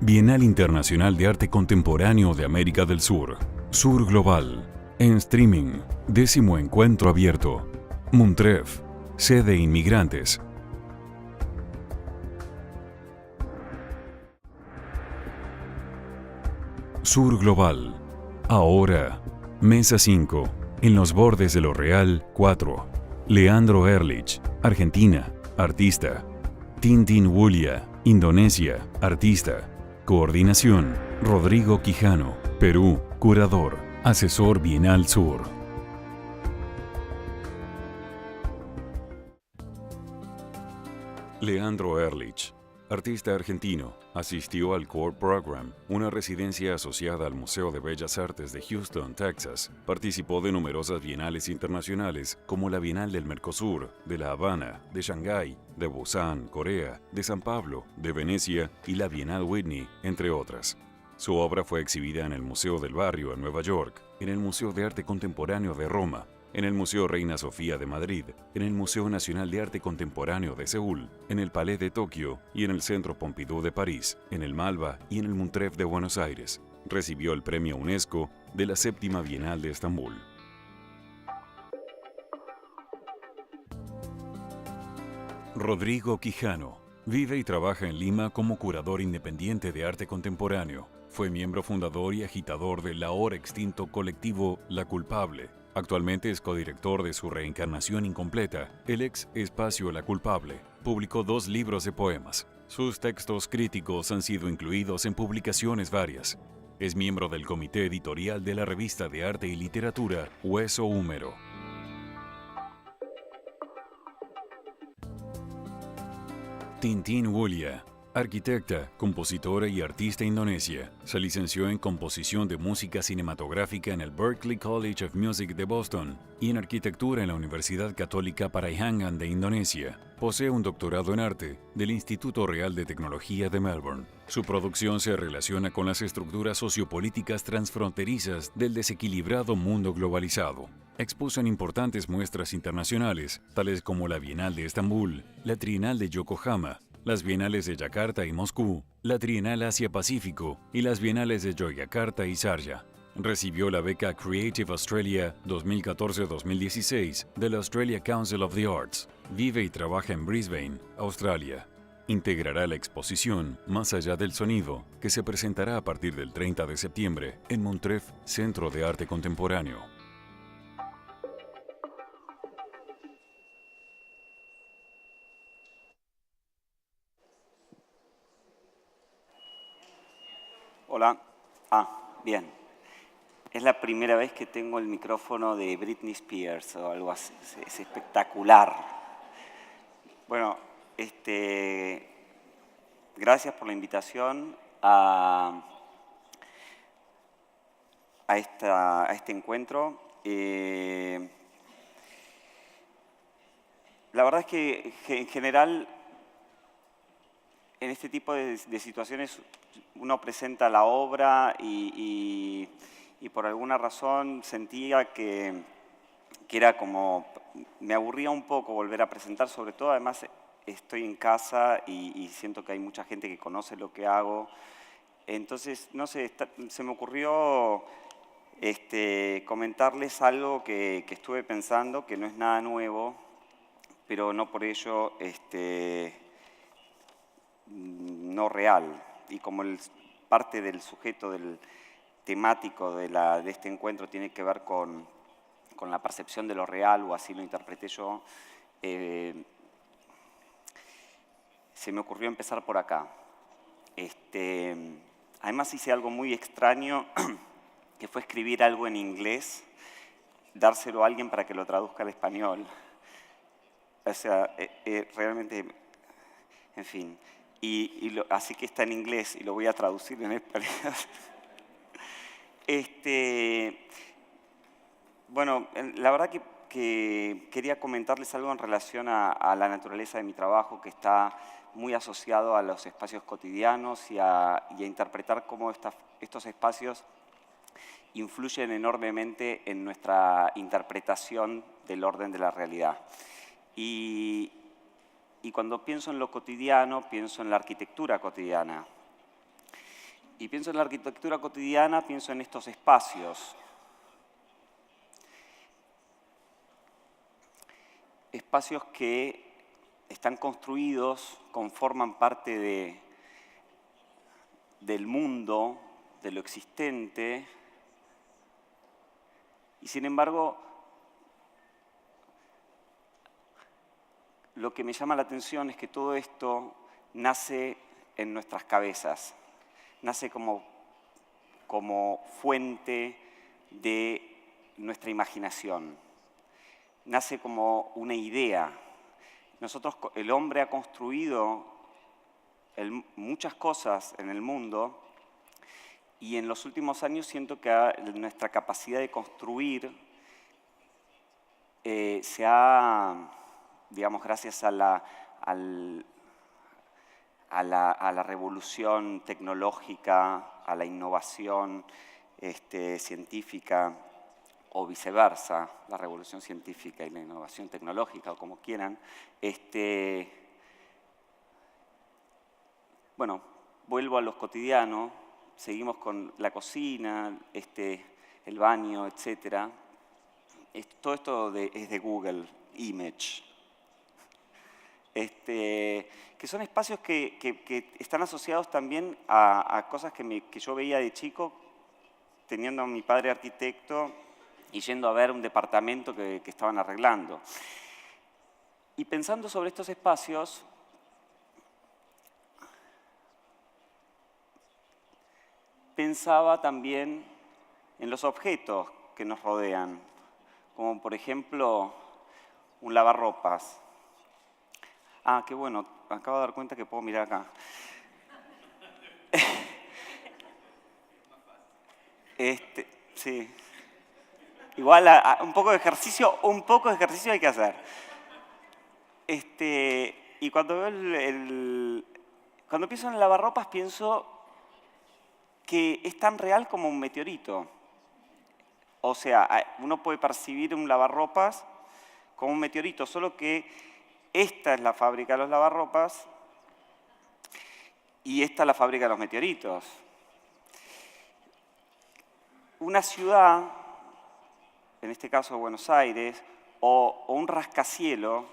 Bienal Internacional de Arte Contemporáneo de América del Sur. Sur Global. En streaming. 10º encuentro abierto. Montref. Sede inmigrantes. Sur Global. Ahora. Mesa 5. En los bordes de lo real 4. Leandro Ehrlich, Argentina, artista. Tintin Wulia, Indonesia, artista. Coordinación, Rodrigo Quijano, Perú, curador, asesor Bienal Sur. Leandro Ehrlich, artista argentino, asistió al Core Program, una residencia asociada al Museo de Bellas Artes de Houston, Texas. Participó de numerosas bienales internacionales como la Bienal del Mercosur, de La Habana, de Shanghái, de Busan, Corea, de San Pablo, de Venecia y la Bienal Whitney, entre otras. Su obra fue exhibida en el Museo del Barrio en Nueva York, en el Museo de Arte Contemporáneo de Roma, en el Museo Reina Sofía de Madrid, en el Museo Nacional de Arte Contemporáneo de Seúl, en el Palais de Tokio y en el Centro Pompidou de París, en el Malva y en el Montref de Buenos Aires. Recibió el Premio UNESCO de la 7ª Bienal de Estambul. Rodrigo Quijano. Vive y trabaja en Lima como curador independiente de arte contemporáneo. Fue miembro fundador y agitador del ahora extinto colectivo La Culpable. Actualmente es codirector de su reencarnación incompleta, el ex espacio La Culpable. Publicó 2 libros de poemas. Sus textos críticos han sido incluidos en publicaciones varias. Es miembro del comité editorial de la revista de arte y literatura Hueso Húmero. Tintin Wulia. Arquitecta, compositora y artista indonesia, se licenció en composición de música cinematográfica en el Berklee College of Music de Boston y en arquitectura en la Universidad Católica Parahyangan de Indonesia. Posee un doctorado en arte del Instituto Real de Tecnología de Melbourne. Su producción se relaciona con las estructuras sociopolíticas transfronterizas del desequilibrado mundo globalizado. Expuso en importantes muestras internacionales, tales como la Bienal de Estambul, la Trienal de Yokohama, las Bienales de Yakarta y Moscú, la Trienal Asia-Pacífico y las Bienales de Yogyakarta y Sharjah. Recibió la beca Creative Australia 2014-2016 de la Australia Council of the Arts. Vive y trabaja en Brisbane, Australia. Integrará la exposición Más allá del sonido, que se presentará a partir del 30 de septiembre en Montref, Centro de Arte Contemporáneo. Hola. Bien. Es la primera vez que tengo el micrófono de Britney Spears o algo así. Es espectacular. Bueno, gracias por la invitación a este encuentro. La verdad es que en general, en este tipo de situaciones, uno presenta la obra y por alguna razón sentía que era como, me aburría un poco volver a presentar, sobre todo además estoy en casa y siento que hay mucha gente que conoce lo que hago. Entonces, no sé, se me ocurrió comentarles algo que estuve pensando, que no es nada nuevo, pero no por ello no real. Y como parte del sujeto del temático de este encuentro tiene que ver con la percepción de lo real, o así lo interpreté yo, se me ocurrió empezar por acá. Además hice algo muy extraño, que fue escribir algo en inglés, dárselo a alguien para que lo traduzca al español. O sea, realmente, en fin. Así que está en inglés y lo voy a traducir en español. Bueno, la verdad que quería comentarles algo en relación a la naturaleza de mi trabajo, que está muy asociado a los espacios cotidianos y a interpretar cómo estos espacios influyen enormemente en nuestra interpretación del orden de la realidad. Y cuando pienso en lo cotidiano, pienso en la arquitectura cotidiana. Y pienso en la arquitectura cotidiana, pienso en estos espacios. Espacios que están construidos, conforman parte del mundo, de lo existente, y sin embargo, lo que me llama la atención es que todo esto nace en nuestras cabezas, nace como fuente de nuestra imaginación, nace como una idea. El hombre ha construido muchas cosas en el mundo y en los últimos años siento que nuestra capacidad de construir se ha, digamos, gracias a la revolución tecnológica, a la innovación científica, o viceversa, la revolución científica y la innovación tecnológica, o como quieran, bueno, vuelvo a lo cotidiano, seguimos con la cocina, el baño, etc. Todo esto es de Google Image. Que son espacios que están asociados también a cosas que yo veía de chico, teniendo a mi padre arquitecto y yendo a ver un departamento que estaban arreglando. Y pensando sobre estos espacios, pensaba también en los objetos que nos rodean, como por ejemplo un lavarropas. Ah, qué bueno, me acabo de dar cuenta que puedo mirar acá. Sí. Igual un poco de ejercicio hay que hacer. Y cuando veo cuando pienso en el lavarropas pienso que es tan real como un meteorito. O sea, uno puede percibir un lavarropas como un meteorito, solo que esta es la fábrica de los lavarropas y esta es la fábrica de los meteoritos. Una ciudad, en este caso Buenos Aires, o un rascacielos,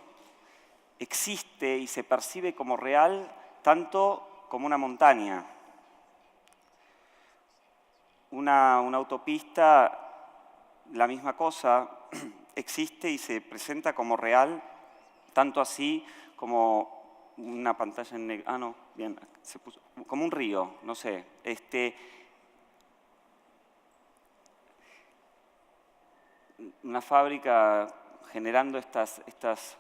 existe y se percibe como real tanto como una montaña. Una autopista, la misma cosa, existe y se presenta como real, tanto así como una pantalla en negro. Ah, no, bien, se puso como un río, no sé. Una fábrica generando estas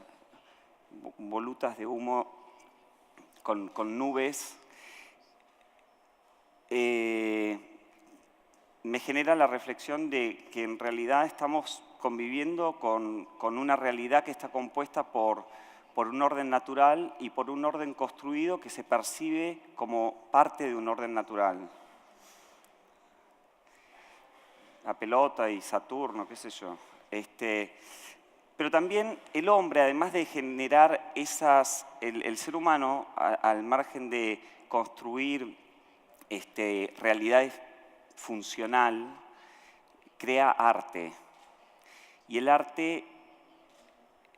volutas de humo con nubes, me genera la reflexión de que en realidad estamos conviviendo con una realidad que está compuesta por un orden natural y por un orden construido que se percibe como parte de un orden natural. La pelota y Saturno, qué sé yo. Pero también el hombre, además de generar el ser humano, al margen de construir realidades funcional, crea arte. Y el arte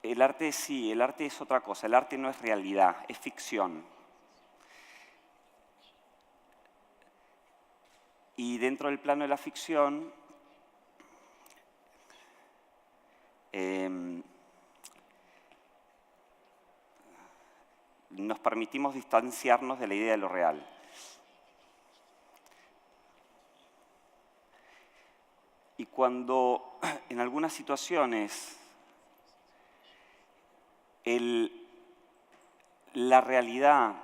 es otra cosa. El arte no es realidad, es ficción. Y dentro del plano de la ficción, nos permitimos distanciarnos de la idea de lo real. Y cuando en algunas situaciones la realidad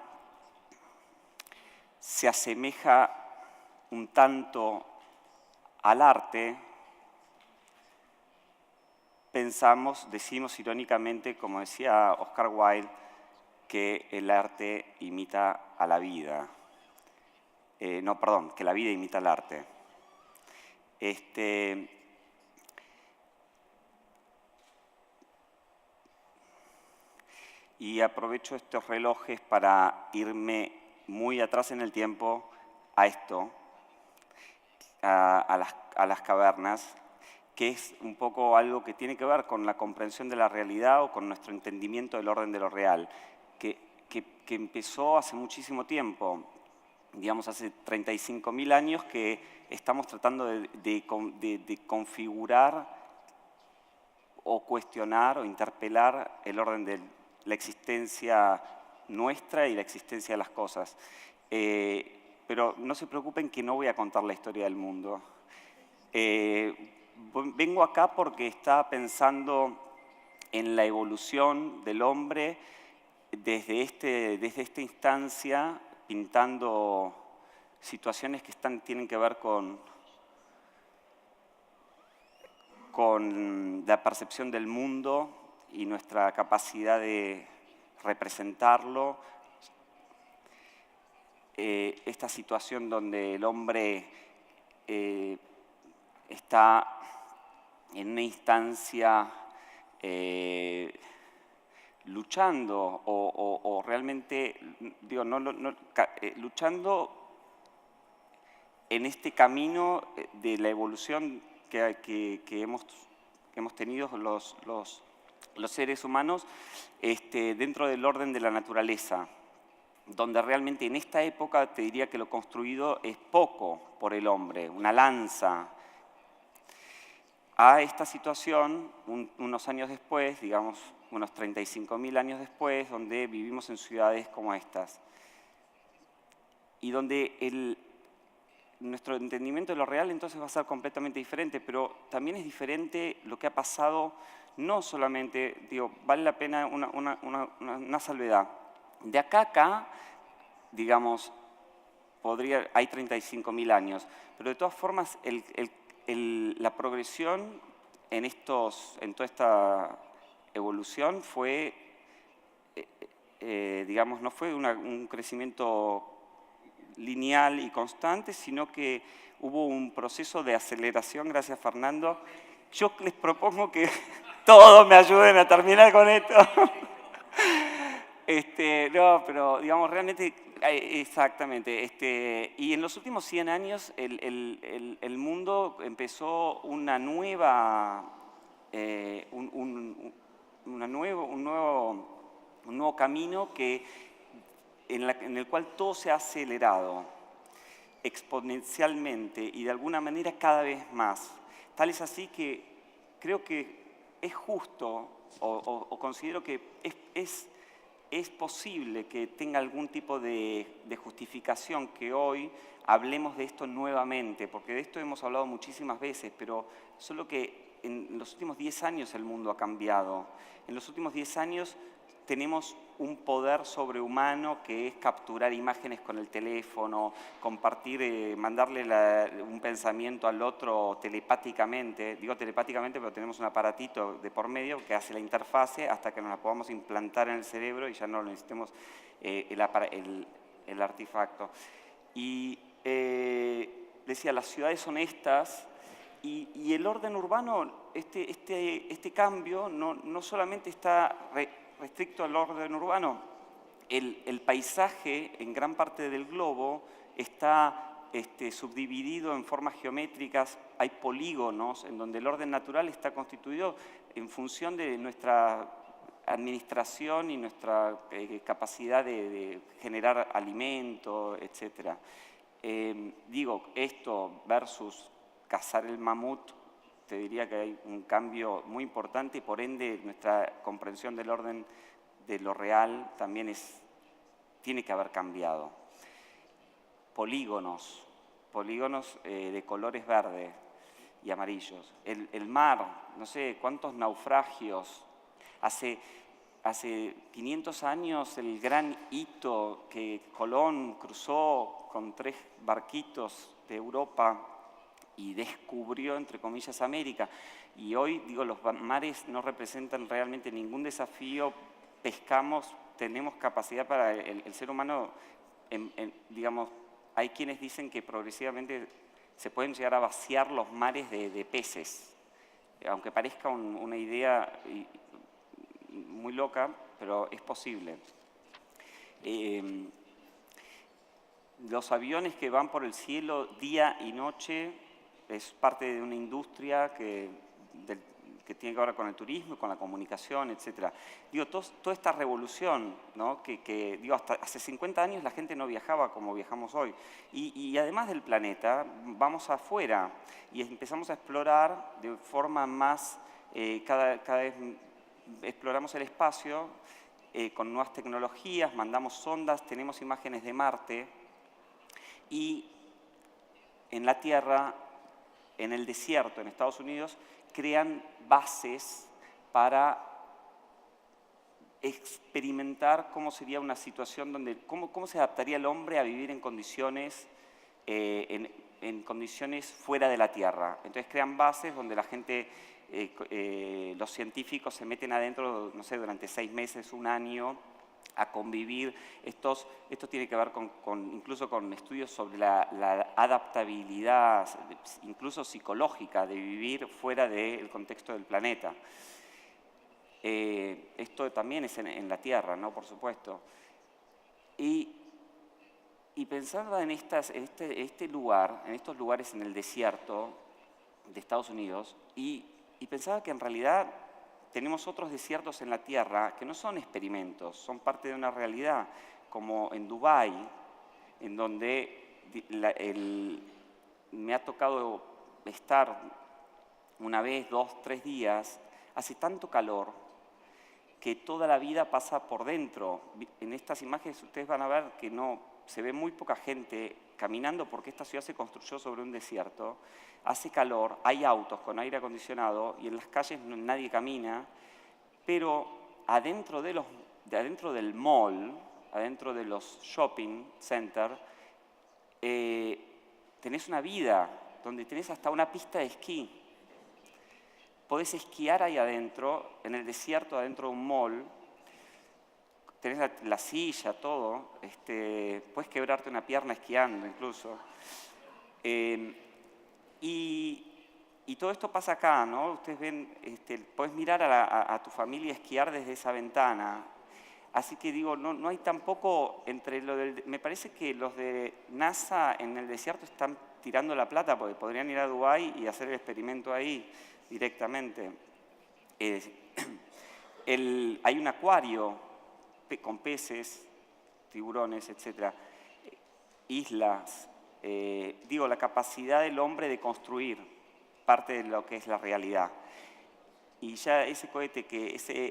se asemeja un tanto al arte, decimos irónicamente, como decía Oscar Wilde, que el arte imita a la vida. Que la vida imita al arte. Y aprovecho estos relojes para irme muy atrás en el tiempo a esto, a las cavernas, que es un poco algo que tiene que ver con la comprensión de la realidad o con nuestro entendimiento del orden de lo real, que empezó hace muchísimo tiempo, digamos hace 35.000 años, que estamos tratando de configurar o cuestionar o interpelar el orden de la existencia nuestra y la existencia de las cosas. Pero no se preocupen que no voy a contar la historia del mundo. Vengo acá porque estaba pensando en la evolución del hombre desde esta instancia, pintando situaciones que tienen que ver con la percepción del mundo y nuestra capacidad de representarlo. Esta situación donde el hombre está en una instancia luchando o realmente, digo, luchando en este camino de la evolución que hemos tenido los seres humanos dentro del orden de la naturaleza, donde realmente en esta época te diría que lo construido es poco por el hombre, una lanza, a esta situación unos años después, digamos unos 35.000 años después, donde vivimos en ciudades como estas y donde nuestro entendimiento de lo real entonces va a ser completamente diferente, pero también es diferente lo que ha pasado, no solamente, digo, vale la pena una salvedad. De acá a acá, digamos, hay 35.000 años, pero de todas formas la progresión en toda esta evolución fue, digamos, no fue un crecimiento lineal y constante, sino que hubo un proceso de aceleración, gracias Fernando. Yo les propongo que todos me ayuden a terminar con esto. No, pero digamos, realmente, exactamente. Y en los últimos 100 años el mundo empezó un nuevo camino en el cual todo se ha acelerado exponencialmente y de alguna manera cada vez más. Tal es así que creo que es justo o considero que es posible que tenga algún tipo de justificación que hoy hablemos de esto nuevamente, porque de esto hemos hablado muchísimas veces, pero solo que en los últimos 10 años el mundo ha cambiado. En los últimos 10 años tenemos un poder sobrehumano que es capturar imágenes con el teléfono, compartir, mandarle un pensamiento al otro telepáticamente. Digo telepáticamente, pero tenemos un aparatito de por medio que hace la interfase hasta que nos la podamos implantar en el cerebro y ya no necesitemos el artefacto. Y decía, las ciudades son estas, y el orden urbano, este cambio no solamente está restricto al orden urbano, el paisaje en gran parte del globo está subdividido en formas geométricas, hay polígonos en donde el orden natural está constituido en función de nuestra administración y nuestra capacidad de generar alimento, etc. Digo, esto versus cazar el mamut, te diría que hay un cambio muy importante y por ende nuestra comprensión del orden de lo real también tiene que haber cambiado. Polígonos de colores verdes y amarillos. El mar, no sé cuántos naufragios. Hace 500 años el gran hito que Colón cruzó con 3 barquitos de Europa y descubrió, entre comillas, América. Y hoy, digo, los mares no representan realmente ningún desafío, pescamos, tenemos capacidad para el ser humano, digamos, hay quienes dicen que progresivamente se pueden llegar a vaciar los mares de peces, aunque parezca una idea muy loca, pero es posible. los aviones que van por el cielo día y noche es parte de una industria que tiene que ver con el turismo, con la comunicación, etc. Digo, toda esta revolución, ¿no? Digo, hasta hace 50 años la gente no viajaba como viajamos hoy. Y además del planeta, vamos afuera y empezamos a explorar de forma más, cada vez exploramos el espacio con nuevas tecnologías, mandamos sondas, tenemos imágenes de Marte y en la Tierra, en el desierto, en Estados Unidos, crean bases para experimentar cómo sería una situación donde, cómo se adaptaría el hombre a vivir en condiciones, en condiciones fuera de la Tierra. Entonces crean bases donde la gente, los científicos se meten adentro, no sé, durante 6 meses, 1 año, a convivir. Esto tiene que ver incluso con estudios sobre la adaptabilidad, incluso psicológica, de vivir fuera del contexto del planeta. Esto también es en la Tierra, ¿no? Por supuesto. Y pensando en este lugar, en estos lugares en el desierto de Estados Unidos, y pensaba que en realidad tenemos otros desiertos en la Tierra que no son experimentos, son parte de una realidad, como en Dubái, en donde me ha tocado estar 1 vez, 2, 3 días, hace tanto calor que toda la vida pasa por dentro. En estas imágenes ustedes van a ver que no se ve muy poca gente caminando porque esta ciudad se construyó sobre un desierto. Hace calor, hay autos con aire acondicionado y en las calles nadie camina, pero adentro del mall, adentro de los shopping centers, tenés una vida donde tenés hasta una pista de esquí. Podés esquiar ahí adentro, en el desierto, adentro de un mall. Tenés la silla, todo. Puedes quebrarte una pierna esquiando incluso. Y todo esto pasa acá, ¿no? Ustedes ven, podés mirar a tu familia esquiar desde esa ventana. Así que digo, no hay tampoco entre lo del... Me parece que los de NASA en el desierto están tirando la plata porque podrían ir a Dubái y hacer el experimento ahí directamente. Hay un acuario con peces, tiburones, etc. Islas. Digo, la capacidad del hombre de construir parte de lo que es la realidad. Y ya ese cohete,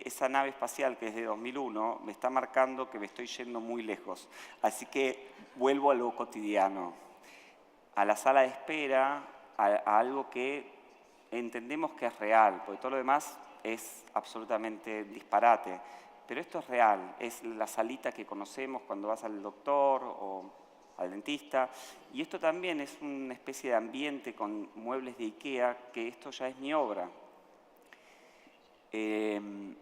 esa nave espacial que es de 2001, me está marcando que me estoy yendo muy lejos. Así que vuelvo a lo cotidiano, a la sala de espera, a algo que entendemos que es real, porque todo lo demás es absolutamente disparate. Pero esto es real, es la salita que conocemos cuando vas al doctor o al dentista. Y esto también es una especie de ambiente con muebles de IKEA, que esto ya es mi obra. En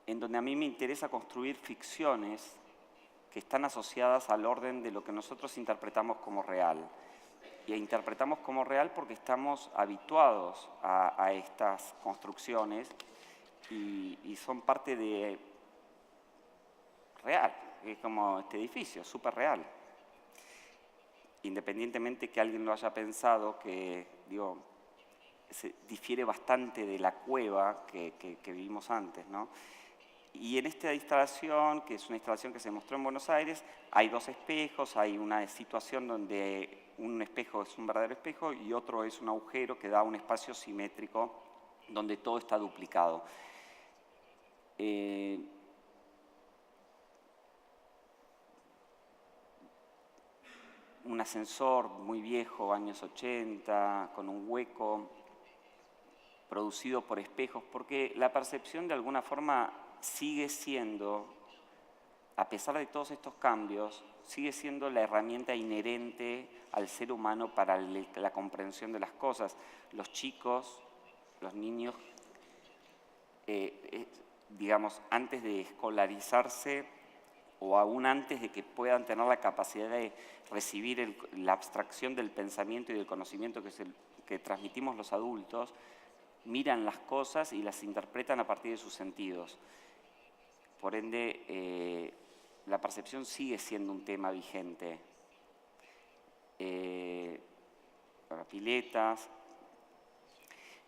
donde a mí me interesa construir ficciones que están asociadas al orden de lo que nosotros interpretamos como real. Y interpretamos como real porque estamos habituados a estas construcciones y son parte de real. Es como este edificio, súper real. Independientemente que alguien lo haya pensado, que digo, se difiere bastante de la cueva que vivimos antes, ¿no? Y en esta instalación, que es una instalación que se mostró en Buenos Aires, hay 2 espejos, hay una situación donde un espejo es un verdadero espejo y otro es un agujero que da un espacio simétrico donde todo está duplicado. Un ascensor muy viejo, años 80, con un hueco, producido por espejos, porque la percepción de alguna forma sigue siendo, a pesar de todos estos cambios, sigue siendo la herramienta inherente al ser humano para la comprensión de las cosas. Los chicos, los niños, digamos, antes de escolarizarse o aún antes de que puedan tener la capacidad de recibir la abstracción del pensamiento y del conocimiento que transmitimos los adultos, miran las cosas y las interpretan a partir de sus sentidos. Por ende, la percepción sigue siendo un tema vigente. para piletas,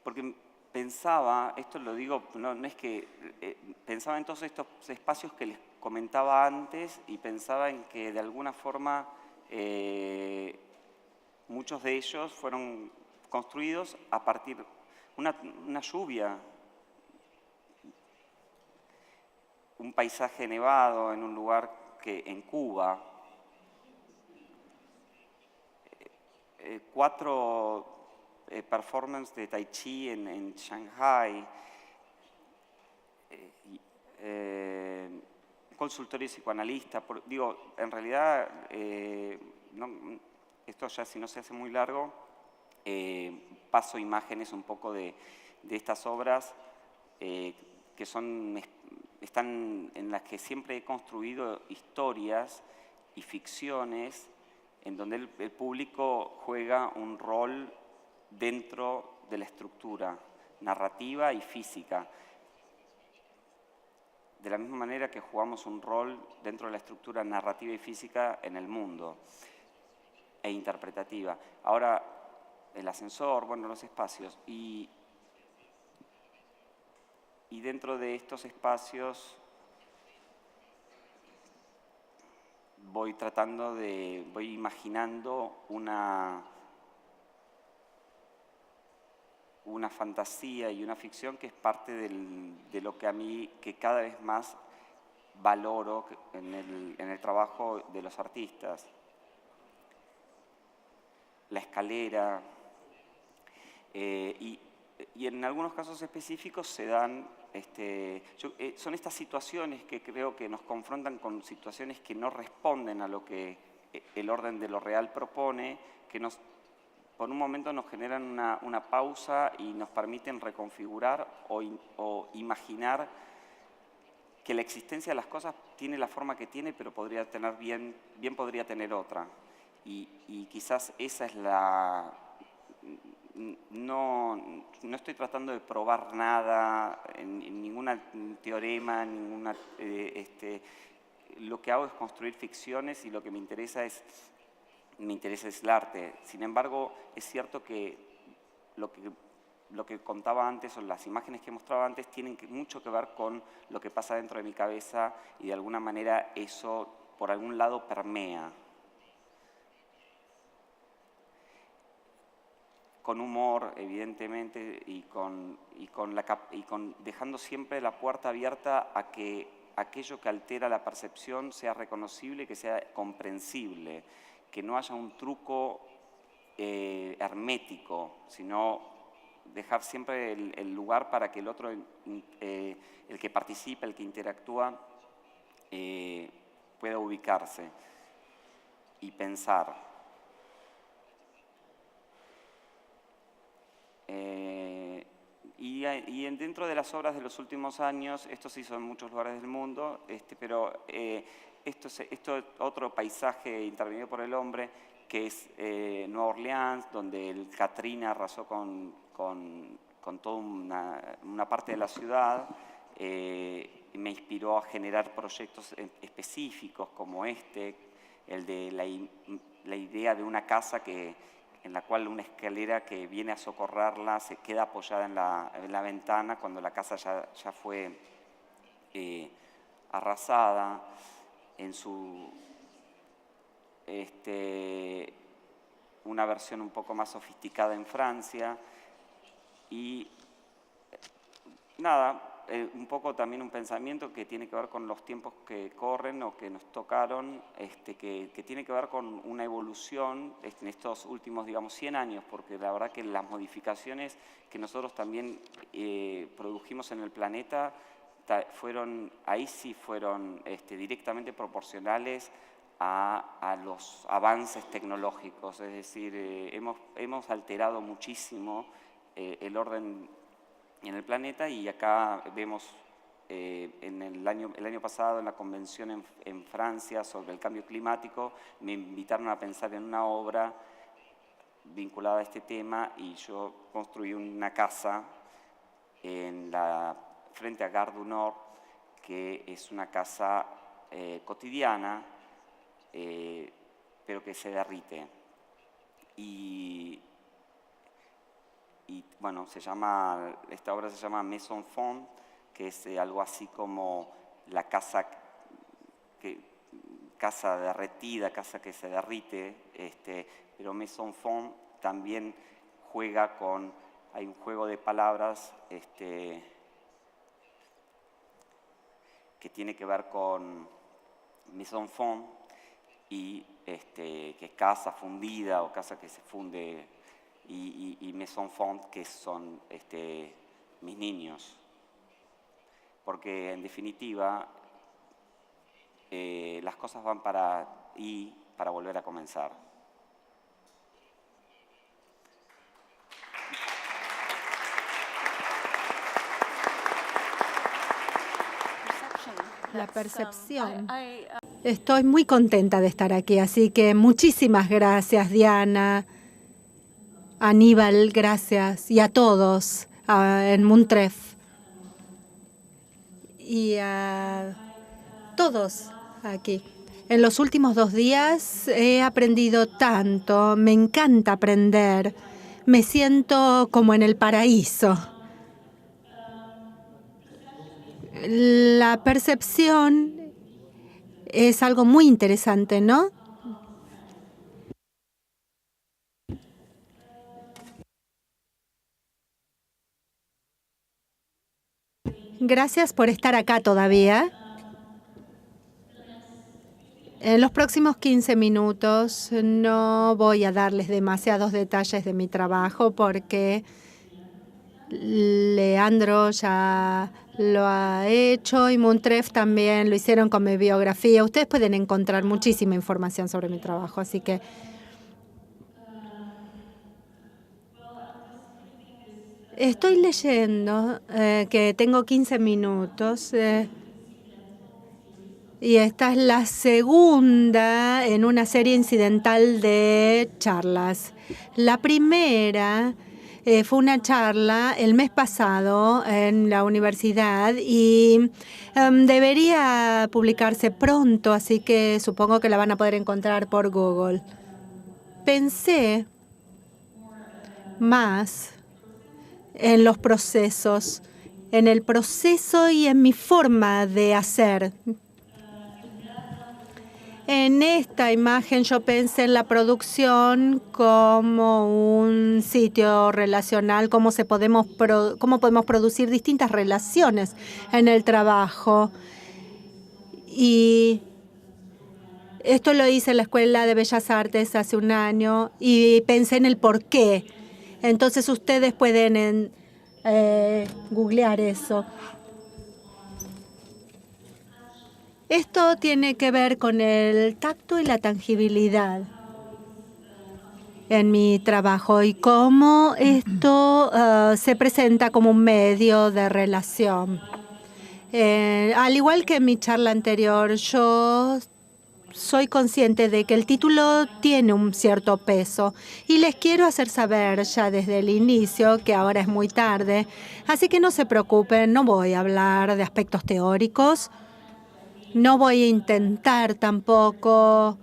porque pensaba, esto lo digo, no es que, pensaba en todos estos espacios que les comentaba antes y pensaba en que de alguna forma muchos de ellos fueron construidos a partir de una lluvia, un paisaje nevado en un lugar en Cuba, 4 performances de Tai Chi en Shanghai, consultorio psicoanalista. Digo, en realidad, esto ya si no se hace muy largo, paso imágenes un poco de estas obras que están en las que siempre he construido historias y ficciones en donde el público juega un rol dentro de la estructura narrativa y física. De la misma manera que jugamos un rol dentro de la estructura narrativa y física en el mundo e interpretativa. Ahora, el ascensor, bueno, los espacios. Y dentro de estos espacios voy imaginando una fantasía y una ficción que es parte de lo que a mí, que cada vez más valoro en el trabajo de los artistas. La escalera, y en algunos casos específicos se dan, son estas situaciones que creo que nos confrontan con situaciones que no responden a lo que el orden de lo real propone, que por un momento nos generan una pausa y nos permiten reconfigurar o imaginar que la existencia de las cosas tiene la forma que tiene, pero podría tener bien podría tener otra. Y quizás esa es la... No estoy tratando de probar nada, en ningún teorema, lo que hago es construir ficciones y lo que me interesa es el arte. Sin embargo, es cierto que lo que contaba antes o las imágenes que mostraba antes tienen mucho que ver con lo que pasa dentro de mi cabeza y de alguna manera eso por algún lado permea. Con humor, evidentemente, y dejando siempre la puerta abierta a que aquello que altera la percepción sea reconocible, que sea comprensible, que no haya un truco hermético, sino dejar siempre el lugar para que el otro, el que participa, el que interactúa, pueda ubicarse y pensar. Dentro de las obras de los últimos años, esto se hizo en muchos lugares del mundo, pero esto es otro paisaje intervenido por el hombre, que es Nueva Orleans, donde el Katrina arrasó con toda una parte de la ciudad. Me inspiró a generar proyectos específicos como el de la idea de una casa en la cual una escalera que viene a socorrerla se queda apoyada en la ventana cuando la casa ya fue arrasada. En una versión un poco más sofisticada en Francia. Y nada, un poco también un pensamiento que tiene que ver con los tiempos que corren o que nos tocaron, que tiene que ver con una evolución en estos últimos, digamos, 100 años, porque la verdad que las modificaciones que nosotros también produjimos en el planeta fueron directamente proporcionales a los avances tecnológicos, es decir, hemos alterado muchísimo el orden en el planeta, y acá vemos el año pasado en la convención en Francia sobre el cambio climático, me invitaron a pensar en una obra vinculada a este tema y yo construí una casa frente a Gare du Nord, que es una casa cotidiana, pero que se derrite. y bueno, esta obra se llama Maison Fond, que es algo así como la casa derretida, casa que se derrite, pero Maison Fond también juega hay un juego de palabras que tiene que ver con Maison Fond y que es casa fundida o casa que se funde, y Maison Fond, que son mis niños. Porque en definitiva las cosas van para volver a comenzar. La percepción. Estoy muy contenta de estar aquí, así que muchísimas gracias, Diana, Aníbal, gracias, y a todos en Moontref. Y a todos aquí. En los últimos 2 días he aprendido tanto, me encanta aprender, me siento como en el paraíso. La percepción es algo muy interesante, ¿no? Gracias por estar acá todavía. En los próximos 15 minutos no voy a darles demasiados detalles de mi trabajo porque Leandro ya lo ha hecho y Moontref también lo hicieron con mi biografía. Ustedes pueden encontrar muchísima información sobre mi trabajo, así que estoy leyendo que tengo 15 minutos y esta es la segunda en una serie incidental de charlas. La primera fue una charla el mes pasado en la universidad y debería publicarse pronto, así que supongo que la van a poder encontrar por Google. Pensé más en los procesos, en el proceso y en mi forma de hacer. En esta imagen yo pensé en la producción como un sitio relacional, cómo podemos producir distintas relaciones en el trabajo. Y esto lo hice en la Escuela de Bellas Artes hace un año y pensé en el por qué. Entonces ustedes pueden googlear eso. Esto tiene que ver con el tacto y la tangibilidad en mi trabajo y cómo esto se presenta como un medio de relación. Al igual que en mi charla anterior, yo soy consciente de que el título tiene un cierto peso y les quiero hacer saber ya desde el inicio que ahora es muy tarde, así que no se preocupen, no voy a hablar de aspectos teóricos. No voy a intentar tampoco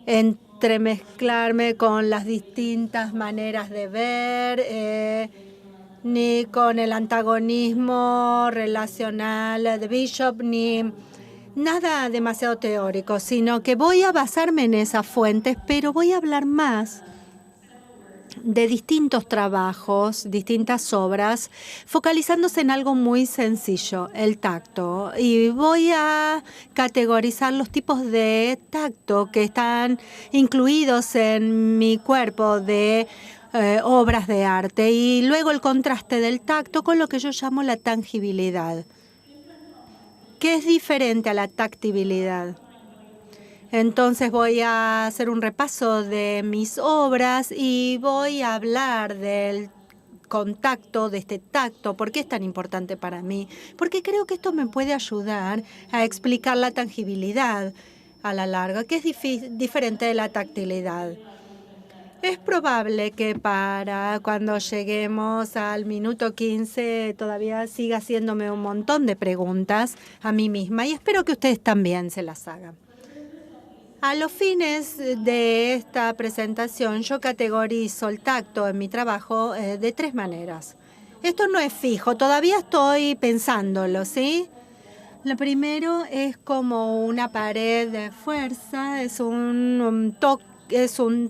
entremezclarme con las distintas maneras de ver, ni con el antagonismo relacional de Bishop, ni nada demasiado teórico, sino que voy a basarme en esas fuentes, pero voy a hablar más de distintos trabajos, distintas obras, focalizándose en algo muy sencillo, el tacto. Y voy a categorizar los tipos de tacto que están incluidos en mi cuerpo de obras de arte y luego el contraste del tacto con lo que yo llamo la tangibilidad, que es diferente a la tactibilidad. Entonces voy a hacer un repaso de mis obras y voy a hablar del contacto, de este tacto. ¿Por qué es tan importante para mí? Porque creo que esto me puede ayudar a explicar la tangibilidad a la larga, que es diferente de la tactilidad. Es probable que para cuando lleguemos al minuto 15 todavía siga haciéndome un montón de preguntas a mí misma y espero que ustedes también se las hagan. A los fines de esta presentación, yo categorizo el tacto en mi trabajo de 3 maneras. Esto no es fijo, todavía estoy pensándolo, ¿sí? Lo primero es como una pared de fuerza, es un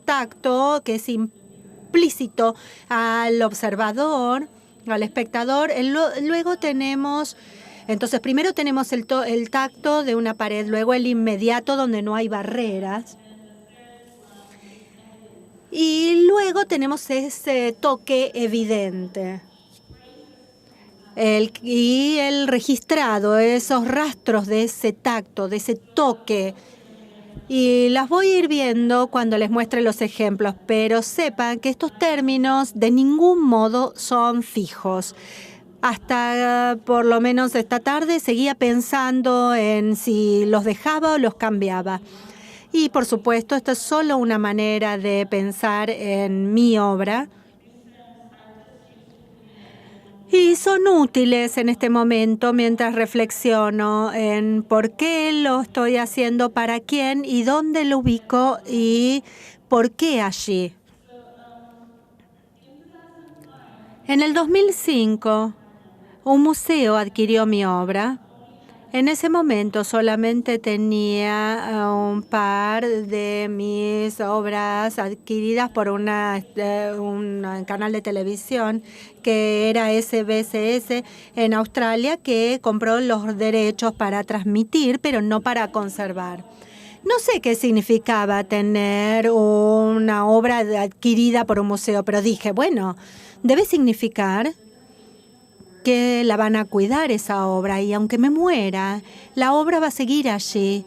tacto que es implícito al observador, al espectador. Luego tenemos, entonces primero tenemos el tacto de una pared, luego el inmediato donde no hay barreras. Y luego tenemos ese toque evidente. Y el registrado, esos rastros de ese tacto, de ese toque. Y las voy a ir viendo cuando les muestre los ejemplos, pero sepan que estos términos de ningún modo son fijos. Hasta por lo menos esta tarde seguía pensando en si los dejaba o los cambiaba. Y por supuesto, esto es solo una manera de pensar en mi obra. Y son útiles en este momento mientras reflexiono en por qué lo estoy haciendo, para quién y dónde lo ubico y por qué allí. En el 2005, un museo adquirió mi obra. En ese momento solamente tenía un par de mis obras adquiridas por un canal de televisión que era SBCS en Australia, que compró los derechos para transmitir, pero no para conservar. No sé qué significaba tener una obra adquirida por un museo, pero dije, bueno, debe significar que la van a cuidar esa obra, y aunque me muera, la obra va a seguir allí.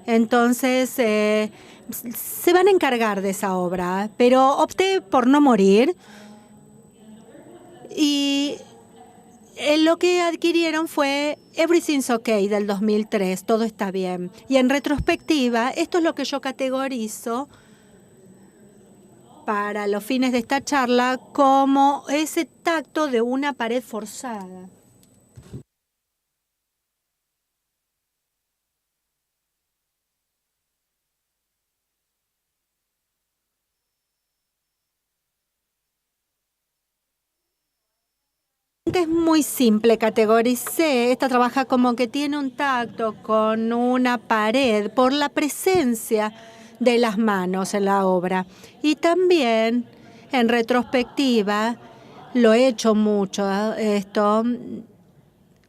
Entonces, se van a encargar de esa obra, pero opté por no morir. Y lo que adquirieron fue Everything's Okay del 2003, todo está bien. Y en retrospectiva, esto es lo que yo categorizo para los fines de esta charla como ese tacto de una pared forzada. Es muy simple, categoricé. Esta trabaja como que tiene un tacto con una pared por la presencia de las manos en la obra. Y también, en retrospectiva, lo he hecho mucho esto.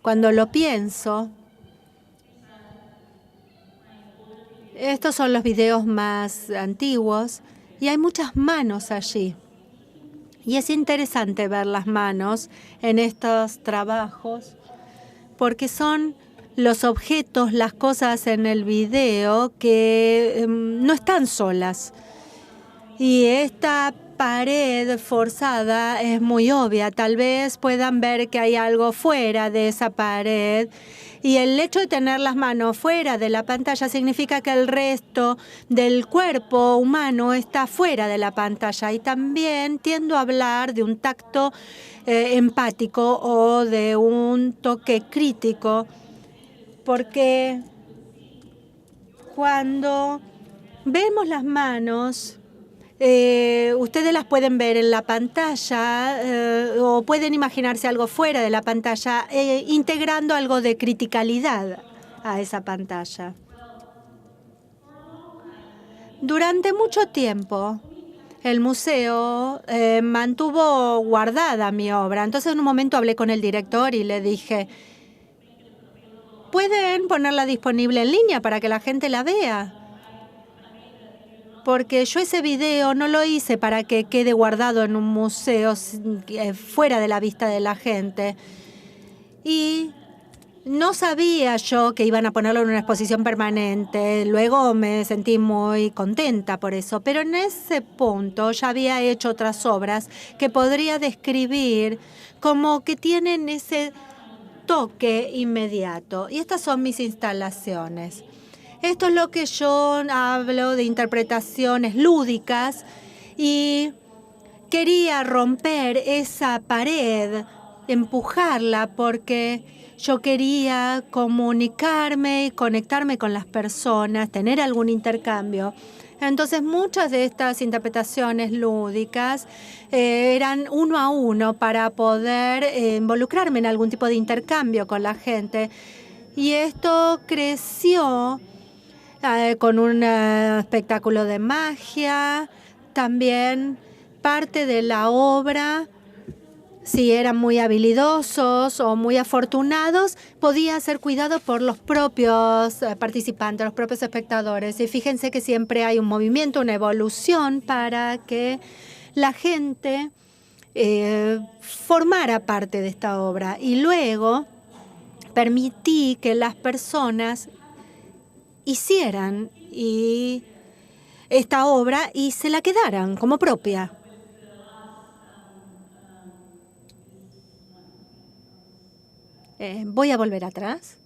Cuando lo pienso, estos son los videos más antiguos y hay muchas manos allí. Y es interesante ver las manos en estos trabajos porque son los objetos, las cosas en el video que no están solas. Y esta pared forzada es muy obvia. Tal vez puedan ver que hay algo fuera de esa pared. Y el hecho de tener las manos fuera de la pantalla significa que el resto del cuerpo humano está fuera de la pantalla. Y también tiendo a hablar de un tacto empático o de un toque crítico, porque cuando vemos las manos, ustedes las pueden ver en la pantalla o pueden imaginarse algo fuera de la pantalla, integrando algo de criticalidad a esa pantalla. Durante mucho tiempo, el museo mantuvo guardada mi obra. Entonces, en un momento hablé con el director y le dije, ¿pueden ponerla disponible en línea para que la gente la vea? Porque yo ese video no lo hice para que quede guardado en un museo fuera de la vista de la gente. Y no sabía yo que iban a ponerlo en una exposición permanente. Luego me sentí muy contenta por eso. Pero en ese punto ya había hecho otras obras que podría describir como que tienen ese toque inmediato. Y estas son mis instalaciones. Esto es lo que yo hablo de interpretaciones lúdicas, y quería romper esa pared empujarla porque yo quería comunicarme y conectarme con las personas, tener algún intercambio. Entonces, muchas de estas interpretaciones lúdicas eran uno a uno para poder involucrarme en algún tipo de intercambio con la gente. Y esto creció con un espectáculo de magia. También parte de la obra, si eran muy habilidosos o muy afortunados, podía ser cuidado por los propios participantes, los propios espectadores. Y fíjense que siempre hay un movimiento, una evolución para que la gente formara parte de esta obra. Y luego permití que las personas hicieran esta obra y se la quedaran como propia. Voy a volver atrás.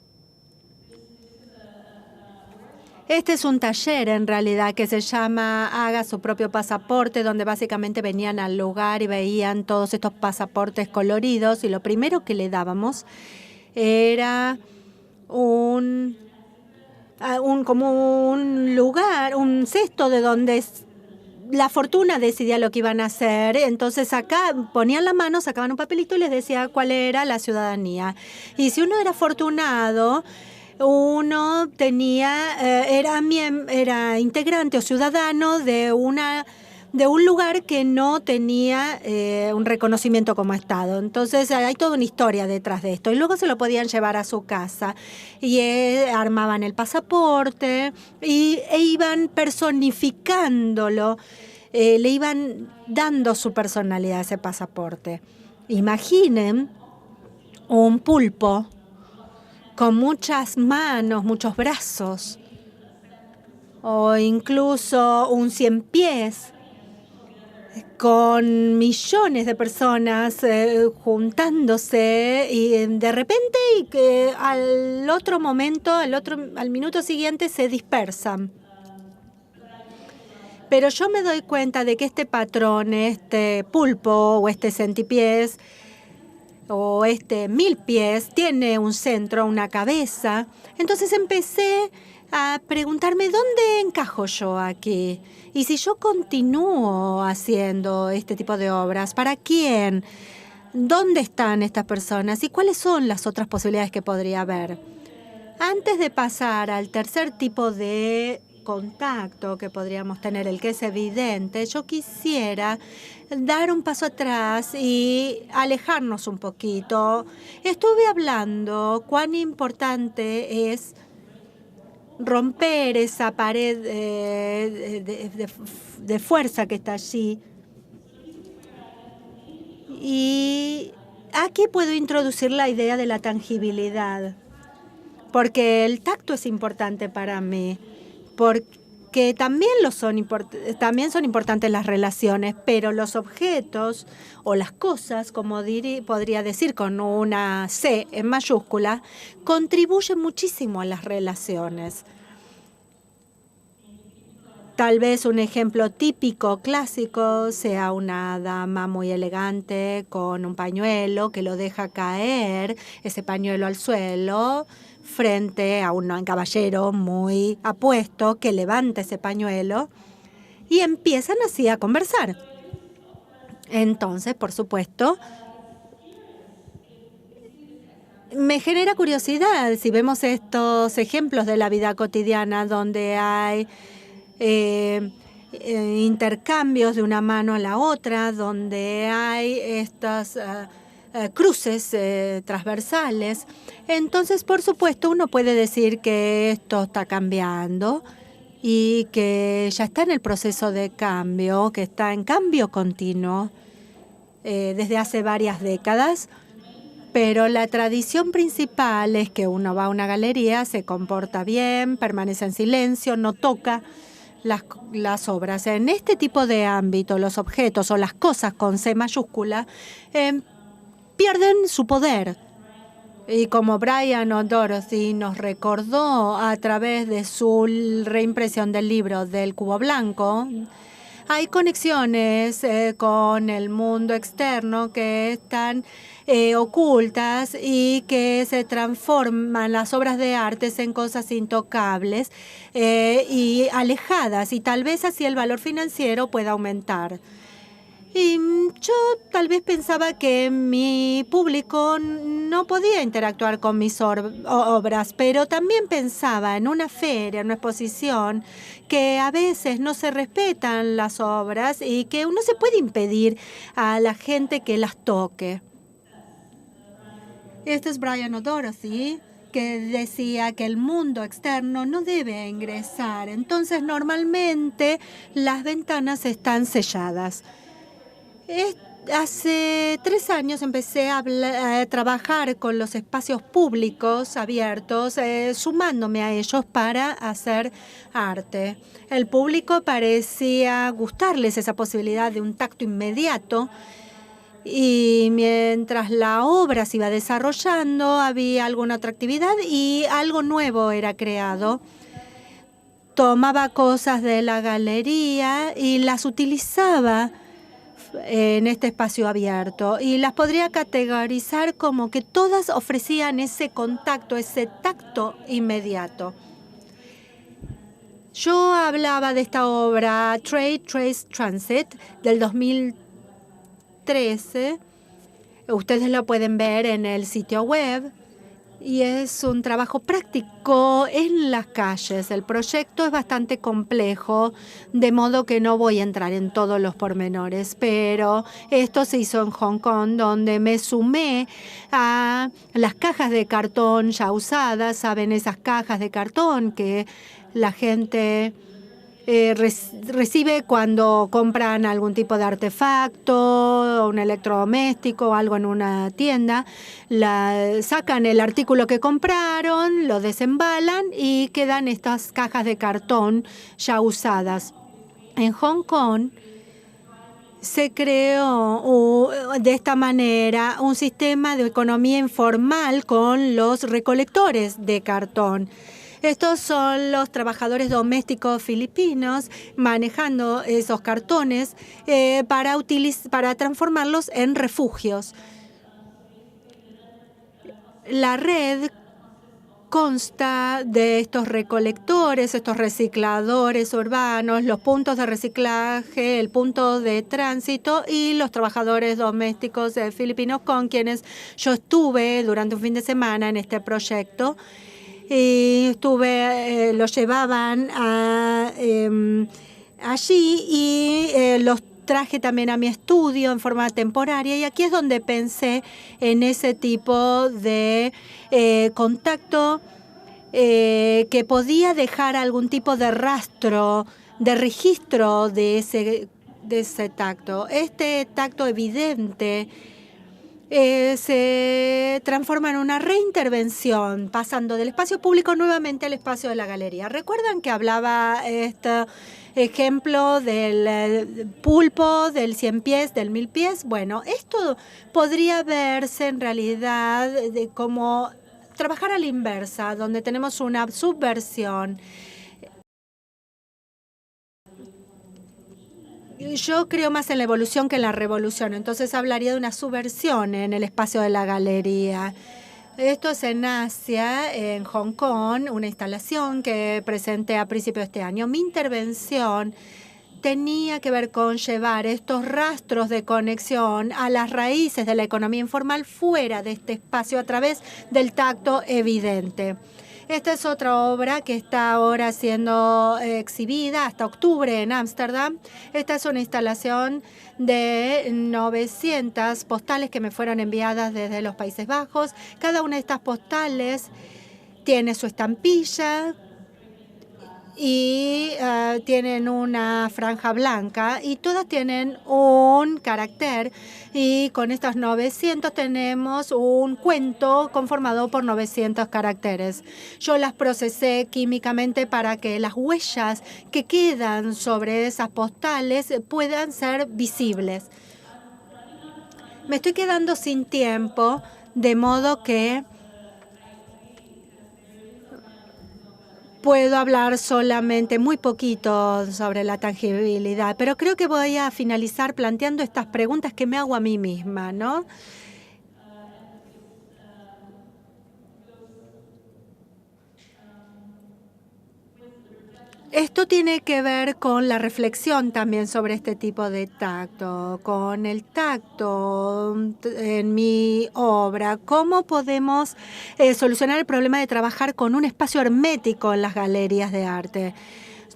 Este es un taller en realidad que se llama Haga su propio pasaporte, donde básicamente venían al lugar y veían todos estos pasaportes coloridos, y lo primero que le dábamos era como un lugar, un cesto de donde la fortuna decidía lo que iban a hacer. Entonces acá ponían la mano, sacaban un papelito y les decía cuál era la ciudadanía. Y si uno era afortunado, uno era integrante o ciudadano de un lugar que no tenía un reconocimiento como Estado. Entonces hay toda una historia detrás de esto. Y luego se lo podían llevar a su casa y armaban el pasaporte e iban personificándolo, le iban dando su personalidad a ese pasaporte. Imaginen un pulpo con muchas manos, muchos brazos, o incluso un 100 pies, con millones de personas juntándose, y de repente y que al minuto siguiente se dispersan. Pero yo me doy cuenta de que este patrón, este pulpo o este centipiés o este 1000 pies, tiene un centro, una cabeza. Entonces empecé a preguntarme, ¿dónde encajo yo aquí? Y si yo continúo haciendo este tipo de obras, ¿para quién? ¿Dónde están estas personas? ¿Y cuáles son las otras posibilidades que podría haber? Antes de pasar al tercer tipo de contacto que podríamos tener, el que es evidente, yo quisiera dar un paso atrás y alejarnos un poquito. Estuve hablando cuán importante es romper esa pared de fuerza que está allí. Y aquí puedo introducir la idea de la tangibilidad, porque el tacto es importante para mí, porque también son importantes las relaciones, pero los objetos o las cosas, como podría decir con una C en mayúscula, contribuyen muchísimo a las relaciones. Tal vez un ejemplo típico, clásico, sea una dama muy elegante con un pañuelo que lo deja caer, ese pañuelo al suelo, frente a un caballero muy apuesto que levanta ese pañuelo y empiezan así a conversar. Entonces, por supuesto, me genera curiosidad si vemos estos ejemplos de la vida cotidiana donde hay intercambios de una mano a la otra, donde hay estas cruces transversales. Entonces, por supuesto, uno puede decir que esto está cambiando y que ya está en el proceso de cambio, que está en cambio continuo desde hace varias décadas. Pero la tradición principal es que uno va a una galería, se comporta bien, permanece en silencio, no toca las obras. En este tipo de ámbito, los objetos o las cosas con C mayúscula pierden su poder. Y como Brian O'Doherty nos recordó a través de su reimpresión del libro del cubo blanco, hay conexiones con el mundo externo que están ocultas y que se transforman las obras de arte en cosas intocables y alejadas, y tal vez así el valor financiero pueda aumentar. Y yo tal vez pensaba que mi público no podía interactuar con mis obras, pero también pensaba en una feria, en una exposición, que a veces no se respetan las obras y que no se puede impedir a la gente que las toque. Este es Brian O'Doherty, que decía que el mundo externo no debe ingresar. Entonces, normalmente las ventanas están selladas. Hace 3 años empecé a trabajar con los espacios públicos abiertos, sumándome a ellos para hacer arte. El público parecía gustarles esa posibilidad de un tacto inmediato, y mientras la obra se iba desarrollando había alguna otra actividad y algo nuevo era creado. Tomaba cosas de la galería y las utilizaba en este espacio abierto, y las podría categorizar como que todas ofrecían ese contacto, ese tacto inmediato. Yo hablaba de esta obra Trade, Trace, Transit del 2013. Ustedes lo pueden ver en el sitio web. Y es un trabajo práctico en las calles. El proyecto es bastante complejo, de modo que no voy a entrar en todos los pormenores, pero esto se hizo en Hong Kong, donde me sumé a las cajas de cartón ya usadas. ¿Saben? Esas cajas de cartón que la gente recibe cuando compran algún tipo de artefacto, un electrodoméstico o algo en una tienda. Sacan el artículo que compraron, lo desembalan y quedan estas cajas de cartón ya usadas. En Hong Kong se creó de esta manera un sistema de economía informal con los recolectores de cartón. Estos son los trabajadores domésticos filipinos manejando esos cartones para transformarlos en refugios. La red consta de estos recolectores, estos recicladores urbanos, los puntos de reciclaje, el punto de tránsito y los trabajadores domésticos filipinos con quienes yo estuve durante un fin de semana en este proyecto. Y los llevaban allí y los traje también a mi estudio en forma temporaria, y aquí es donde pensé en ese tipo de contacto que podía dejar algún tipo de rastro, de registro de ese tacto. Este tacto evidente se transforma en una reintervención, pasando del espacio público nuevamente al espacio de la galería. ¿Recuerdan que hablaba este ejemplo del pulpo, del 100 pies, del 1000 pies? Bueno, esto podría verse en realidad como trabajar a la inversa, donde tenemos una subversión. Yo creo más en la evolución que en la revolución, entonces hablaría de una subversión en el espacio de la galería. Esto es en Asia, en Hong Kong, una instalación que presenté a principios de este año. Mi intervención tenía que ver con llevar estos rastros de conexión a las raíces de la economía informal fuera de este espacio a través del tacto evidente. Esta es otra obra que está ahora siendo exhibida hasta octubre en Ámsterdam. Esta es una instalación de 900 postales que me fueron enviadas desde los Países Bajos. Cada una de estas postales tiene su estampilla y tienen una franja blanca, y todas tienen un carácter, y con estos 900 tenemos un cuento conformado por 900 caracteres. Yo las procesé químicamente para que las huellas que quedan sobre esas postales puedan ser visibles. Me estoy quedando sin tiempo, de modo que puedo hablar solamente muy poquito sobre la tangibilidad, pero creo que voy a finalizar planteando estas preguntas que me hago a mí misma, ¿no? Esto tiene que ver con la reflexión también sobre este tipo de tacto, con el tacto en mi obra. ¿Cómo podemos solucionar el problema de trabajar con un espacio hermético en las galerías de arte?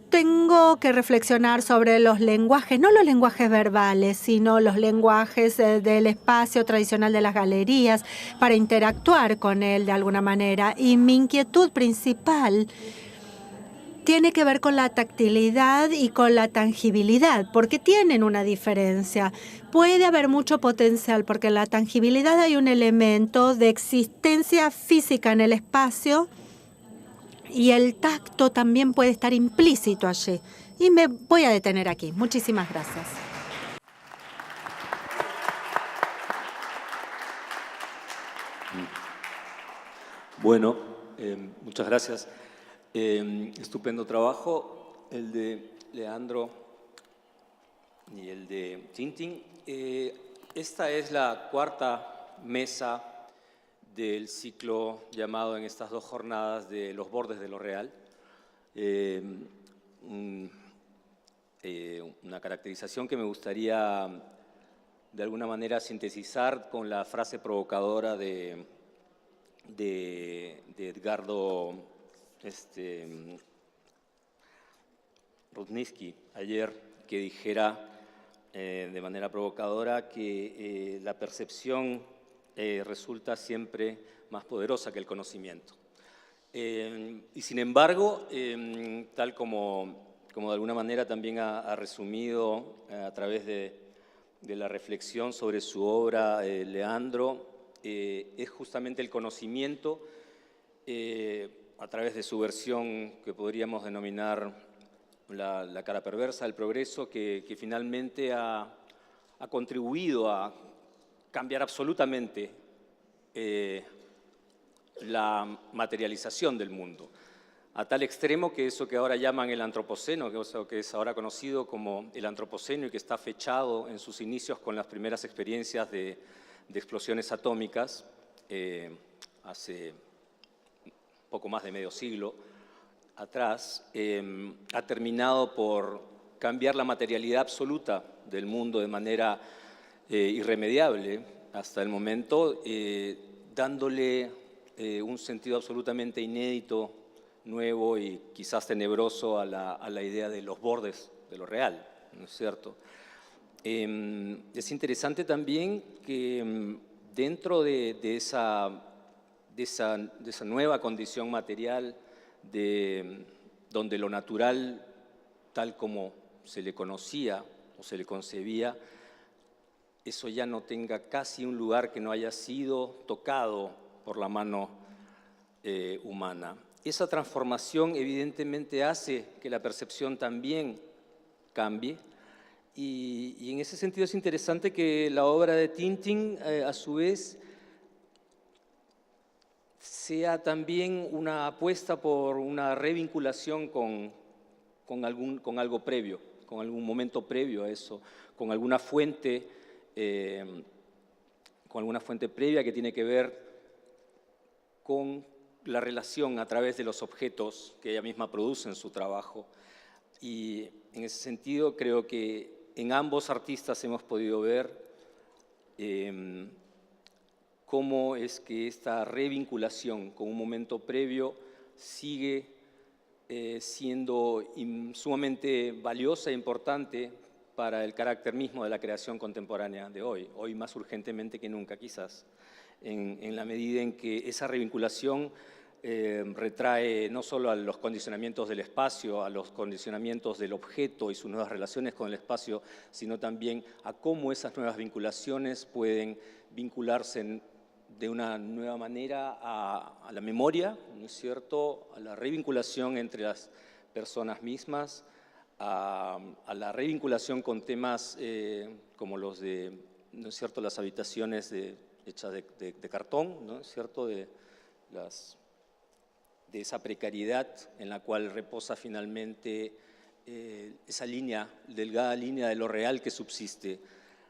Tengo que reflexionar sobre los lenguajes, no los lenguajes verbales, sino los lenguajes del espacio tradicional de las galerías para interactuar con él de alguna manera. Y mi inquietud principal tiene que ver con la tactilidad y con la tangibilidad, porque tienen una diferencia. Puede haber mucho potencial, porque en la tangibilidad hay un elemento de existencia física en el espacio y el tacto también puede estar implícito allí. Y me voy a detener aquí. Muchísimas gracias. Bueno, muchas gracias. Estupendo trabajo, el de Leandro y el de Tintin. Esta es la cuarta mesa del ciclo llamado en estas 2 jornadas de Los bordes de lo real. Una caracterización que me gustaría de alguna manera sintetizar con la frase provocadora de Edgardo Rudnitsky ayer, que dijera de manera provocadora que la percepción resulta siempre más poderosa que el conocimiento. Y sin embargo, tal como de alguna manera también ha resumido a través de la reflexión sobre su obra Leandro, es justamente el conocimiento a través de su versión que podríamos denominar la cara perversa del progreso, que finalmente ha contribuido a cambiar absolutamente la materialización del mundo, a tal extremo que eso que ahora llaman el antropoceno, que es ahora conocido como el antropoceno y que está fechado en sus inicios con las primeras experiencias de explosiones atómicas, hace poco más de medio siglo atrás, ha terminado por cambiar la materialidad absoluta del mundo de manera irremediable hasta el momento, dándole un sentido absolutamente inédito, nuevo y quizás tenebroso a la idea de los bordes de lo real, ¿no es cierto? Es interesante también que dentro de esa nueva condición material, donde lo natural, tal como se le conocía o se le concebía, eso ya no tenga casi un lugar que no haya sido tocado por la mano humana. Esa transformación evidentemente hace que la percepción también cambie, y en ese sentido es interesante que la obra de Tintin, a su vez, sea también una apuesta por una revinculación con algo previo, con algún momento previo a eso, con alguna fuente previa que tiene que ver con la relación a través de los objetos que ella misma produce en su trabajo. Y en ese sentido creo que en ambos artistas hemos podido ver cómo es que esta revinculación con un momento previo sigue siendo sumamente valiosa e importante para el carácter mismo de la creación contemporánea de hoy más urgentemente que nunca quizás, en la medida en que esa revinculación retrae no solo a los condicionamientos del espacio, a los condicionamientos del objeto y sus nuevas relaciones con el espacio, sino también a cómo esas nuevas vinculaciones pueden vincularse de una nueva manera a la memoria, ¿no es cierto?, a la revinculación entre las personas mismas, a la revinculación con temas como los de, ¿no es cierto?, las habitaciones hechas de cartón, ¿no es cierto?, de de esa precariedad en la cual reposa finalmente esa línea, delgada línea de lo real que subsiste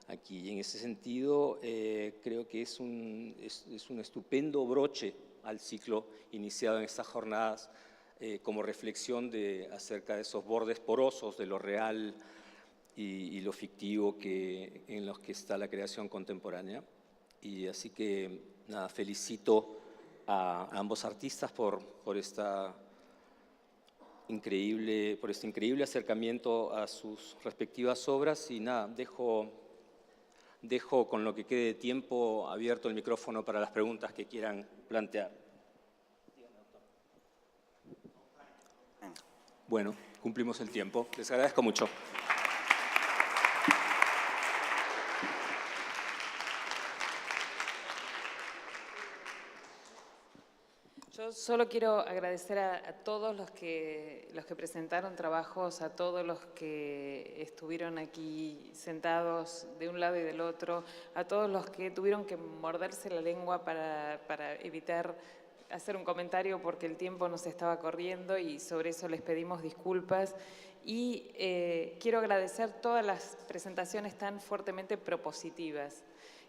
aquí. Y en ese sentido, creo que es un estupendo broche al ciclo iniciado en estas jornadas, como reflexión acerca de esos bordes porosos de lo real y lo fictivo en los que está la creación contemporánea. Y así que, nada, felicito a ambos artistas por este increíble acercamiento a sus respectivas obras. Y nada, dejo con lo que quede de tiempo abierto el micrófono para las preguntas que quieran plantear. Bueno, cumplimos el tiempo. Les agradezco mucho. Yo solo quiero agradecer a todos los que presentaron trabajos, a todos los que estuvieron aquí sentados de un lado y del otro, a todos los que tuvieron que morderse la lengua para evitar hacer un comentario porque el tiempo nos estaba corriendo y sobre eso les pedimos disculpas. Y quiero agradecer todas las presentaciones tan fuertemente propositivas,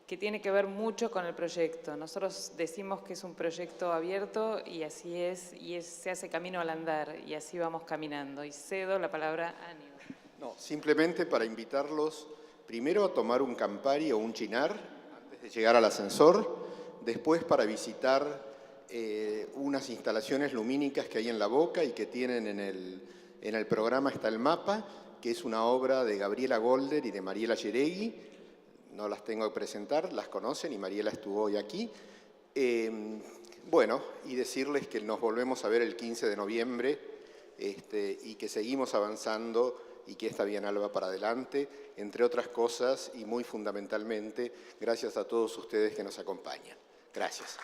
que tiene que ver mucho con el proyecto. Nosotros decimos que es un proyecto abierto y así es, se hace camino al andar y así vamos caminando. Y cedo la palabra a Aníbal. No, simplemente para invitarlos primero a tomar un Campari o un Chinar antes de llegar al ascensor, después para visitar unas instalaciones lumínicas que hay en La Boca y que tienen en el programa está el mapa, que es una obra de Gabriela Golder y de Mariela Yeregui. No las tengo que presentar, las conocen y Mariela estuvo hoy aquí. Bueno, y decirles que nos volvemos a ver el 15 de noviembre y que seguimos avanzando y que esta Bienal va para adelante, entre otras cosas y muy fundamentalmente, gracias a todos ustedes que nos acompañan. Gracias.